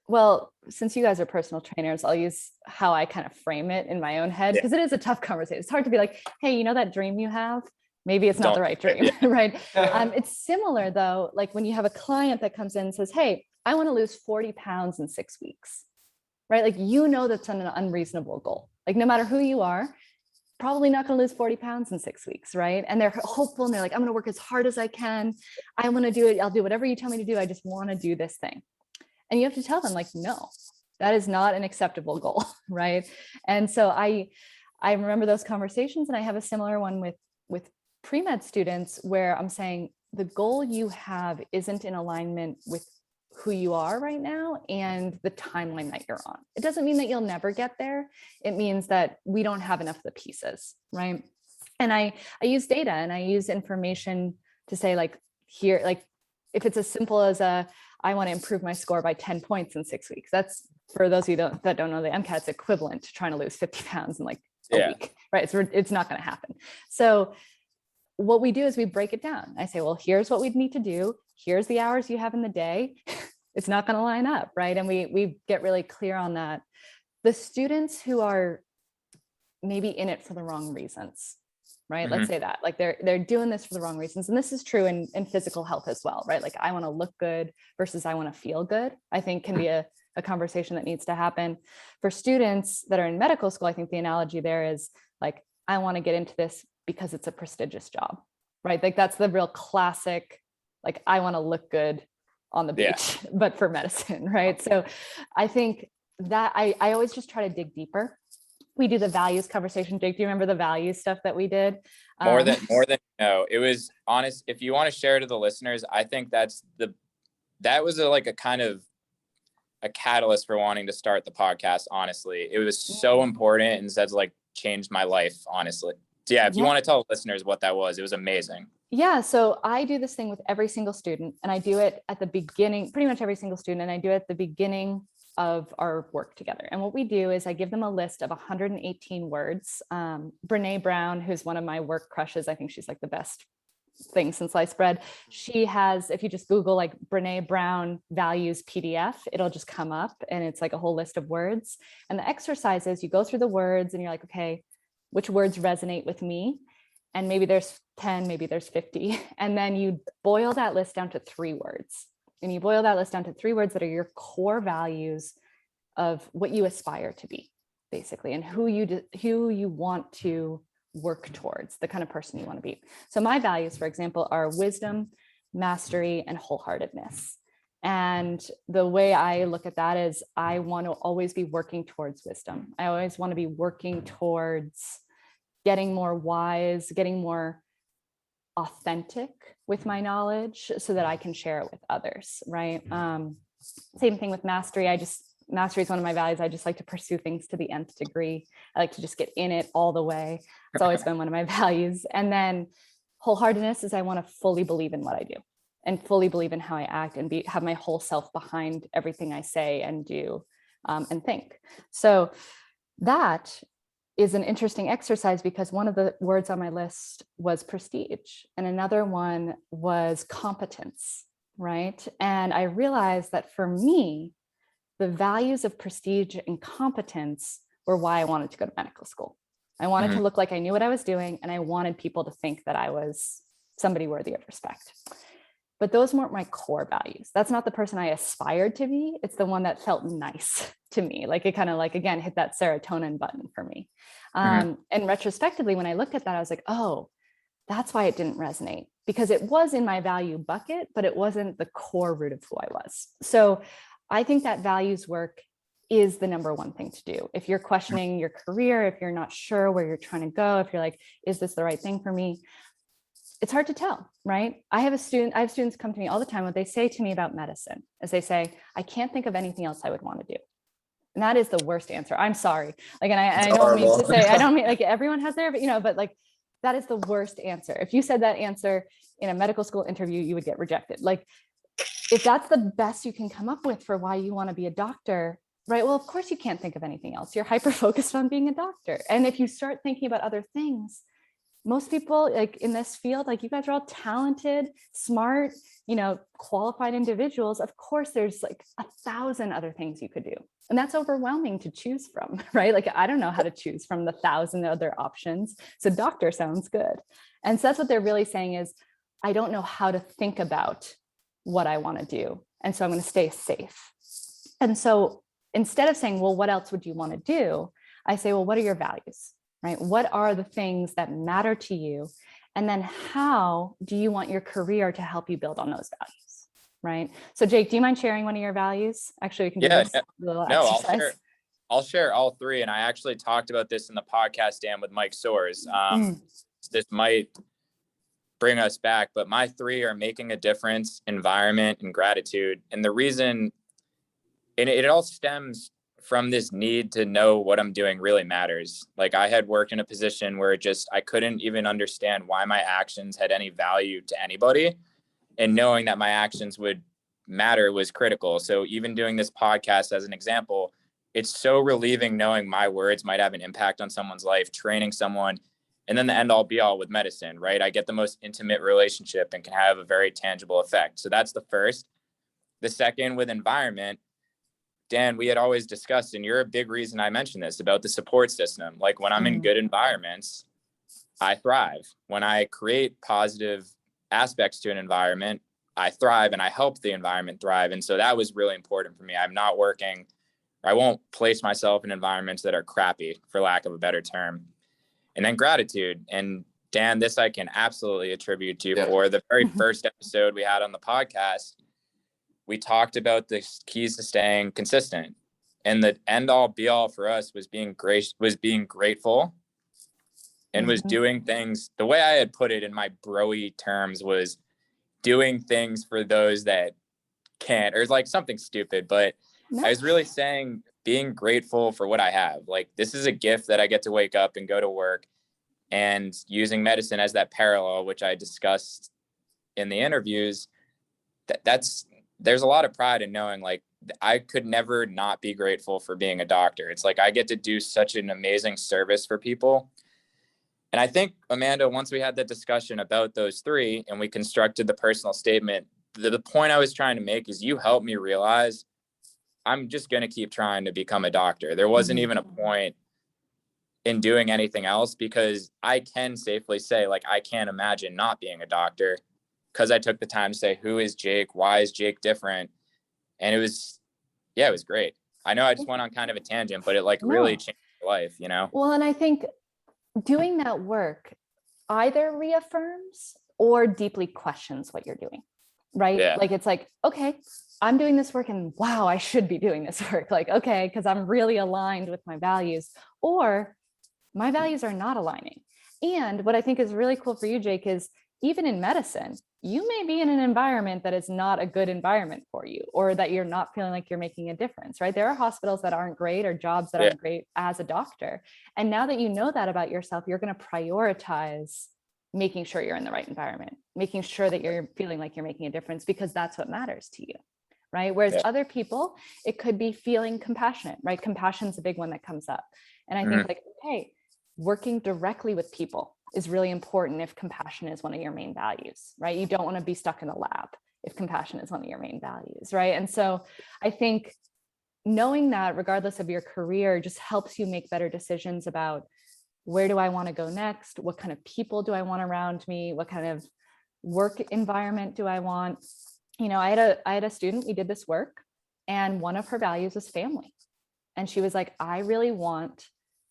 Well, since you guys are personal trainers, I'll use how I kind of frame it in my own head, because it is a tough conversation. It's hard to be like, hey, you know that dream you have? Maybe it's not the right dream, right? It's similar though, like when you have a client that comes in and says, hey, I want to lose 40 pounds in 6 weeks, right? Like, you know, that's an unreasonable goal. Like, no matter who you are, probably not going to lose 40 pounds in 6 weeks, right? And they're hopeful and they're like, I'm going to work as hard as I can. I want to do it. I'll do whatever you tell me to do. I just want to do this thing. And you have to tell them, like, no, that is not an acceptable goal, right? And so I remember those conversations, and I have a similar one with pre-med students where I'm saying the goal you have isn't in alignment with who you are right now and the timeline that you're on. It doesn't mean that you'll never get there. It means that we don't have enough of the pieces, right? And I use data and I use information to say, like, here, like, if it's as simple as I want to improve my score by 10 points in 6 weeks. That's, for those of you that don't know the MCAT's equivalent to trying to lose 50 pounds in like a week, right? It's not going to happen. So what we do is we break it down. I say, well, here's what we'd need to do. Here's the hours you have in the day. It's not going to line up, right? And we get really clear on that. The students who are maybe in it for the wrong reasons, right? Let's say that, like, they're doing this for the wrong reasons. And this is true in physical health as well, right? Like, I want to look good versus I want to feel good, I think can be a conversation that needs to happen. For students that are in medical school, I think the analogy there is like, I want to get into this because it's a prestigious job, right? Like, that's the real classic, like, I want to look good on the beach, but for medicine, right? So I think that I always just try to dig deeper. We do the values conversation. Jake, do you remember the values stuff that we did? More than it was honest. If you want to share to the listeners, I think that was a kind of a catalyst for wanting to start the podcast. Honestly, it was so important, and that's like changed my life, honestly. So if you want to tell listeners what that was, it was amazing. Yeah. So I do this thing with every single student, and I do it at the beginning, pretty much every single student. And I do it at the beginning of our work together. And what we do is I give them a list of 118 words. Brene Brown, who's one of my work crushes, I think she's like the best thing since sliced bread. She has, if you just Google like Brene Brown values PDF, it'll just come up, and it's like a whole list of words. And the exercise is you go through the words and you're like, okay, which words resonate with me? And maybe there's 10, maybe there's 50. And then you boil that list down to 3 words. And you boil that list down to 3 words that are your core values of what you aspire to be, basically, and who you want to work towards, the kind of person you want to be. So my values, for example, are wisdom, mastery, and wholeheartedness. And the way I look at that is I want to always be working towards wisdom. I always want to be working towards getting more wise, getting more authentic with my knowledge so that I can share it with others, right? Same thing with mastery. Mastery is one of my values. I just like to pursue things to the nth degree. I like to just get in it all the way. It's always been one of my values. And then wholeheartedness is I want to fully believe in what I do and fully believe in how I act and have my whole self behind everything I say and do and think. So that is an interesting exercise because one of the words on my list was prestige and another one was competence, right? And I realized that for me, the values of prestige and competence were why I wanted to go to medical school. I wanted to look like I knew what I was doing, and I wanted people to think that I was somebody worthy of respect. But those weren't my core values. That's not the person I aspired to be. It's the one that felt nice to me. Like it kind of like, again, hit that serotonin button for me. And retrospectively, when I looked at that, I was like, oh, that's why it didn't resonate, because it was in my value bucket, but it wasn't the core root of who I was. So I think that values work is the number one thing to do. If you're questioning your career, if you're not sure where you're trying to go, if you're like, is this the right thing for me? It's hard to tell, right? I have students come to me all the time. What they say to me about medicine is they say, I can't think of anything else I would want to do. And that is the worst answer. I'm sorry. Like, and I don't mean to say, I don't mean like everyone has their, but like, that is the worst answer. If you said that answer in a medical school interview, you would get rejected. Like, if that's the best you can come up with for why you want to be a doctor, right? Well, of course you can't think of anything else. You're hyper focused on being a doctor. And if you start thinking about other things, most people like in this field, like you guys are all talented, smart, qualified individuals. Of course, there's like 1,000 other things you could do. And that's overwhelming to choose from, right? Like, I don't know how to choose from the 1,000 other options. So doctor sounds good. And so that's what they're really saying is, I don't know how to think about what I want to do. And so I'm going to stay safe. And so instead of saying, well, what else would you want to do? I say, well, what are your values, right? What are the things that matter to you? And then how do you want your career to help you build on those values, right? So Jake, do you mind sharing one of your values? Actually, we can do this little exercise. I'll share all three. And I actually talked about this in the podcast, Dan, with Mike Soares. This might bring us back, but my three are making a difference, environment, and gratitude. And the reason, and it all stems from this need to know what I'm doing really matters. Like, I had worked in a position where I couldn't even understand why my actions had any value to anybody. And knowing that my actions would matter was critical. So even doing this podcast as an example, it's so relieving knowing my words might have an impact on someone's life, training someone. And then the end all be all with medicine, right? I get the most intimate relationship and can have a very tangible effect. So that's the first. The second, with environment, Dan, we had always discussed, and you're a big reason I mentioned this about the support system. Like, when I'm in good environments, I thrive. When I create positive aspects to an environment, I thrive and I help the environment thrive. And so that was really important for me. I won't place myself in environments that are crappy, for lack of a better term. And then gratitude. And Dan, this I can absolutely attribute to for the very first episode we had on the podcast. We talked about the keys to staying consistent. And the end all be all for us was being grateful and was doing things. The way I had put it in my broy terms was doing things for those that can't, or like something stupid, but I was really saying being grateful for what I have. Like, this is a gift that I get to wake up and go to work, and using medicine as that parallel, which I discussed in the interviews, there's a lot of pride in knowing, like, I could never not be grateful for being a doctor. It's like, I get to do such an amazing service for people. And I think, Amanda, once we had that discussion about those three and we constructed the personal statement, the point I was trying to make is you helped me realize I'm just going to keep trying to become a doctor. There wasn't even a point in doing anything else, because I can safely say, like, I can't imagine not being a doctor, because I took the time to say, who is Jake? Why is Jake different? And it was great. I know I just went on kind of a tangent, but it really changed my life, Well, and I think doing that work either reaffirms or deeply questions what you're doing, right? Yeah. Like, it's like, okay, I'm doing this work and wow, I should be doing this work. Like, okay, because I'm really aligned with my values, or my values are not aligning. And what I think is really cool for you, Jake, is even in medicine, you may be in an environment that is not a good environment for you, or that you're not feeling like you're making a difference, right? There are hospitals that aren't great, or jobs that aren't great as a doctor. And now that you know that about yourself, you're going to prioritize making sure you're in the right environment, making sure that you're feeling like you're making a difference, because that's what matters to you, right? Whereas other people, it could be feeling compassionate, right? Compassion is a big one that comes up. And I think like, okay, working directly with people is really important if compassion is one of your main values, right? You don't want to be stuck in a lab if compassion is one of your main values, right? And so I think knowing that, regardless of your career, just helps you make better decisions about, where do I want to go next? What kind of people do I want around me? What kind of work environment do I want? I had a student, we did this work, and one of her values was family. And she was like, I really want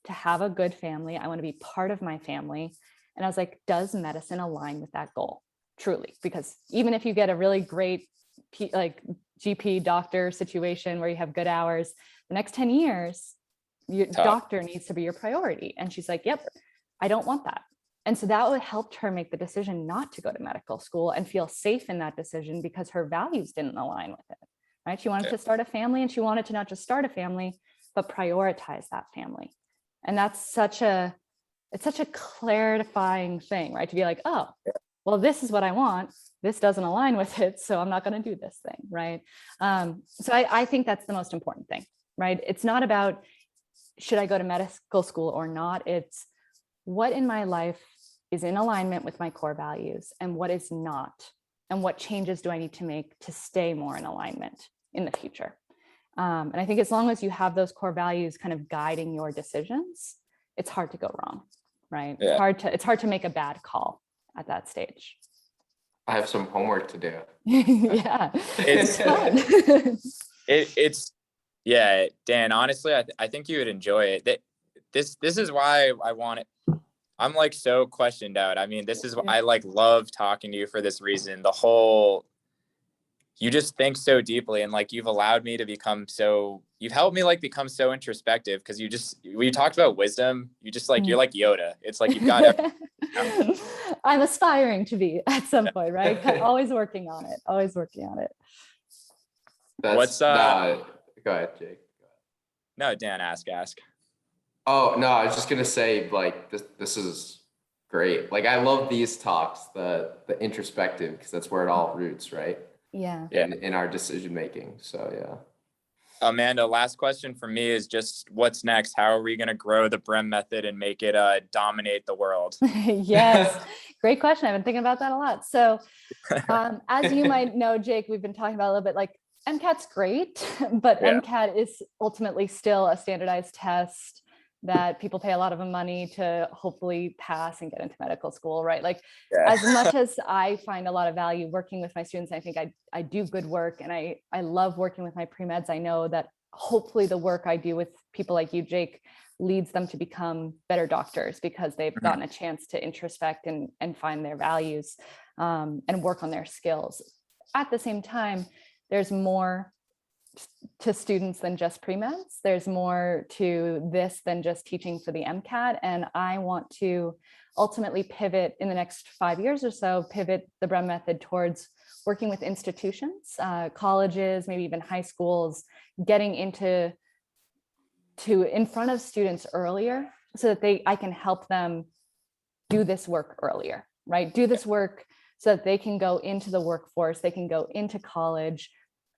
to have a good family. I want to be part of my family. And I was like, does medicine align with that goal? Truly, because even if you get a really great like GP doctor situation where you have good hours. The next 10 years, your doctor needs to be your priority. And she's like, yep, I don't want that. And so that would help her make the decision not to go to medical school and feel safe in that decision because her values didn't align with it, right? She wanted to start a family, and she wanted to not just start a family, but prioritize that family. And that's it's such a clarifying thing, right? To be like, oh, well, this is what I want. This doesn't align with it, so I'm not going to do this thing, right? So I think that's the most important thing, right? It's not about, should I go to medical school or not? It's what in my life is in alignment with my core values and what is not, and what changes do I need to make to stay more in alignment in the future. And I think as long as you have those core values kind of guiding your decisions, it's hard to go wrong, right? Yeah. It's hard to make a bad call at that stage. I have some homework to do. Yeah, It's fun. Yeah, Dan, honestly, I think you would enjoy it. This is why I want it. I'm like so questioned out. I mean, this is why I like love talking to you for this reason. You just think so deeply, and like you've allowed me to you've helped me like become so introspective, because we talked about wisdom. You just like, you're like Yoda. It's like you've got everything. I'm aspiring to be at some point, right? Always working on it. What's Go ahead, Jake. No, Dan, ask. Oh, no, I was just gonna say, like, this is great. Like, I love these talks, the introspective, because that's where it all roots, right? Yeah. In our decision making. So yeah. Amanda, last question for me is just, what's next? How are we going to grow the Brem Method and make it dominate the world? Yes, great question. I've been thinking about that a lot. So as you might know, Jake, we've been talking about a little bit, like, MCAT's great, but MCAT is ultimately still a standardized test that people pay a lot of money to hopefully pass and get into medical school, right? Like, as much as I find a lot of value working with my students, I think I do good work, and I love working with my pre-meds. I know that hopefully the work I do with people like you, Jake, leads them to become better doctors because they've gotten a chance to introspect and find their values and work on their skills. At the same time, there's more to students than just pre-meds. There's more to this than just teaching for the MCAT. And I want to ultimately pivot in the next 5 years or so, pivot the Brem Method towards working with institutions, colleges, maybe even high schools, getting in front of students earlier so that I can help them do this work earlier, right? Do this work so that they can go into the workforce, they can go into college,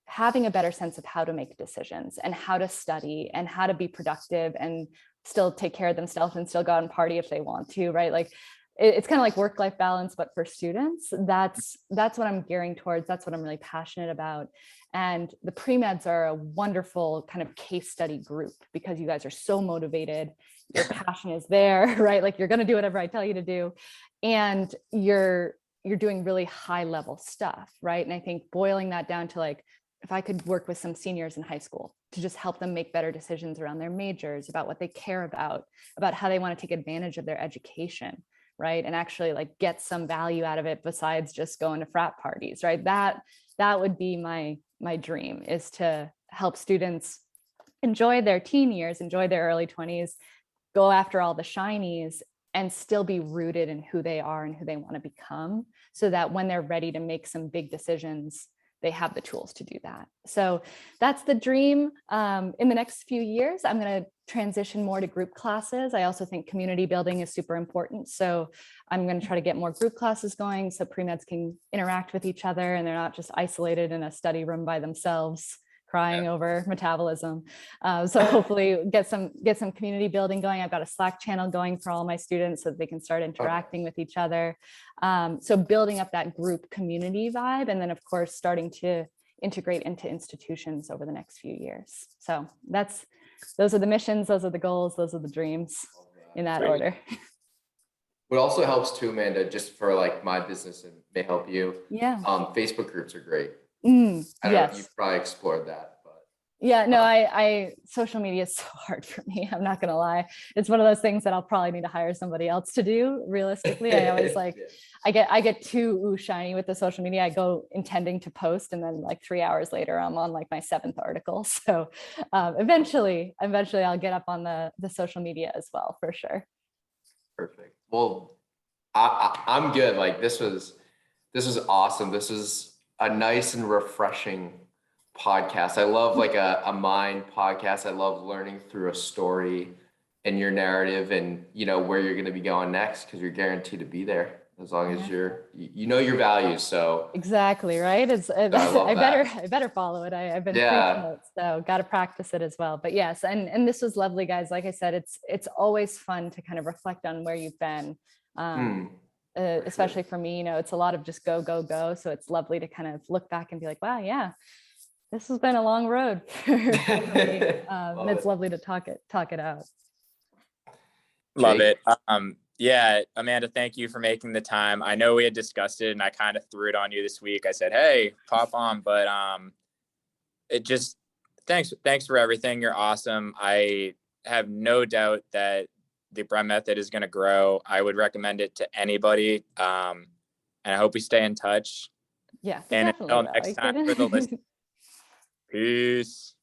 having a better sense of how to make decisions and how to study and how to be productive and still take care of themselves and still go out and party if they want to, right? Like, it's kind of like work-life balance, but for students. That's what I'm gearing towards. That's what I'm really passionate about. And the pre-meds are a wonderful kind of case study group because you guys are so motivated. Your passion is there, right? Like, you're going to do whatever I tell you to do. And you're doing really high level stuff, right? And I think boiling that down to, like, if I could work with some seniors in high school to just help them make better decisions around their majors, about what they care about how they want to take advantage of their education, right? And actually, like, get some value out of it besides just going to frat parties, right? That would be my dream, is to help students enjoy their teen years, enjoy their early 20s, go after all the shinies, and still be rooted in who they are and who they want to become, so that when they're ready to make some big decisions, they have the tools to do that. So that's the dream. In the next few years, I'm going to transition more to group classes. I also think community building is super important. So I'm going to try to get more group classes going so pre-meds can interact with each other and they're not just isolated in a study room by themselves, crying over metabolism. So hopefully get some community building going. I've got a Slack channel going for all my students so that they can start interacting with each other. So building up that group community vibe, and then of course starting to integrate into institutions over the next few years. So those are the missions, those are the goals, those are the dreams in that order. What also helps too, Amanda, just for like my business and may help you. Yeah. Facebook groups are great. I don't know if you've probably explored that, but Yeah, no, I social media is so hard for me. I'm not gonna lie. It's one of those things that I'll probably need to hire somebody else to do. Realistically, I always like, Yeah. I get too shiny with the social media. I go intending to post, and then like 3 hours later, I'm on like my 7th article. So eventually, I'll get up on the social media as well, for sure. Perfect. Well, I'm good. Like this was awesome. This was a nice and refreshing podcast. I love like a mind podcast. I love learning through a story and your narrative and where you're going to be going next, because you're guaranteed to be there as long as you know your values. So Exactly, right. I love that. I better follow it. I've been Yeah. preaching it, so got to practice it as well. But yes, and this was lovely, guys. Like I said, it's always fun to kind of reflect on where you've been. Especially for me, it's a lot of just go, go, go. So it's lovely to kind of look back and be like, wow, yeah, this has been a long road for me. And it's lovely to talk it out. Love it. Yeah, Amanda, thank you for making the time. I know we had discussed it and I kind of threw it on you this week. I said, hey, pop on, but it just, thanks for everything. You're awesome. I have no doubt that the Brem Method is going to grow. I would recommend it to anybody. And I hope we stay in touch. Yeah, and definitely. until next time for the list. Peace.